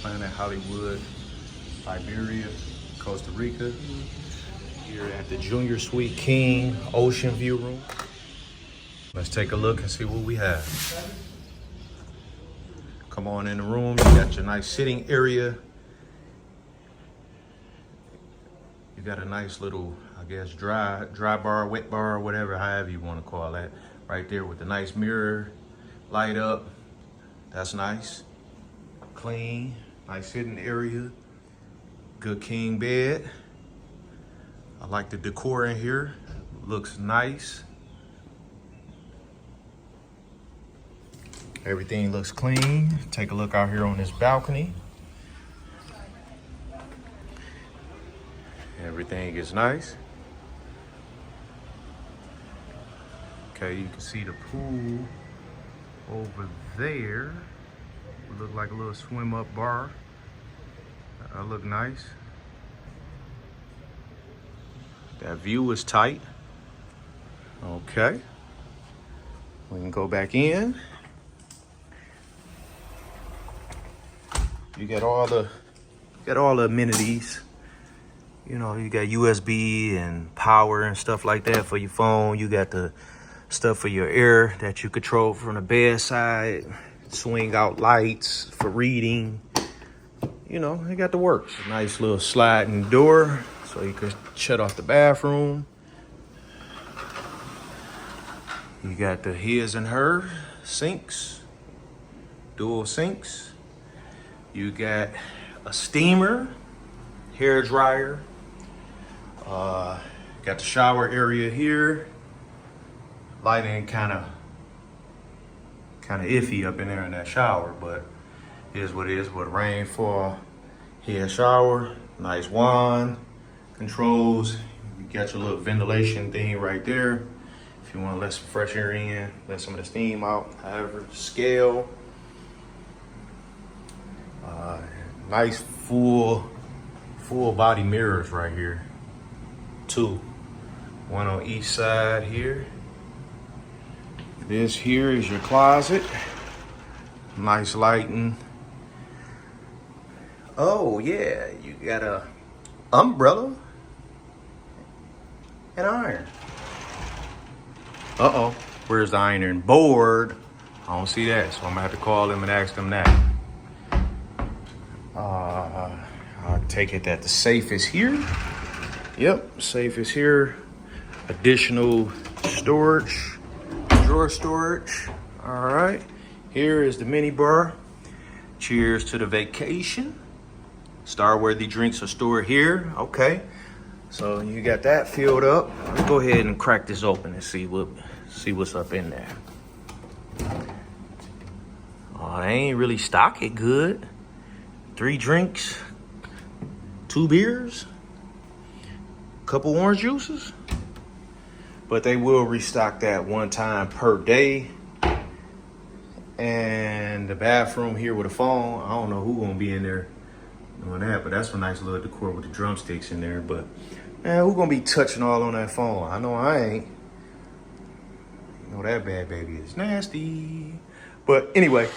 Planet Hollywood, Liberia, Costa Rica. Here at the Junior Suite King Oceanview room. Let's take a look and see what we have. Come on in the room. You got your nice sitting area. You got a nice little, I guess, dry bar, wet bar, whatever, however you want to call that. Right there with the nice mirror, light up. That's nice. Clean, nice sitting area. Good king bed. I like the decor in here. Looks nice. Everything looks clean. Take a look out here on this balcony. Everything is nice. Okay, you can see the pool over there. Look like a little swim up bar. Look nice. That view is tight. Okay. We can go back in. You got all the amenities. You know, you got USB and power and stuff like that for your phone. You got the stuff for your air that you control from the bedside. Swing out lights for reading. You know, they got the works. A nice little sliding door so you can shut off the bathroom. You got the his and her sinks, dual sinks. You got a steamer, hair dryer. Got the shower area here. Lighting kind of iffy up in there in that shower, but it is what it is. With rain, fall, head shower, nice wand controls. You got your little ventilation thing right there. If you want to let some fresh air in, let some of the steam out. However, scale. Nice full body mirrors right here. 2, 1 on each side here. This here is your closet. Nice lighting. Oh yeah, you got a umbrella and iron. Uh-oh, where's the ironing board? I don't see that, so I'm gonna have to call them and ask them that. I'll take it that the safe is here. Yep, safe is here. Additional storage, drawer storage. All right, here is the mini bar. Cheers to the vacation. Star-worthy drinks are stored here. Okay, so you got that filled up. Let's go ahead and crack this open and see what's up in there. Oh, they ain't really stock it good. 3 drinks, 2 beers, couple orange juices. But they will restock that one time per day. And the bathroom here with a phone, I don't know who gonna be in there doing that, but that's a nice little decor with the drumsticks in there. But man, who gonna be touching all on that phone? I know I ain't. You know that bad baby is nasty. But anyway,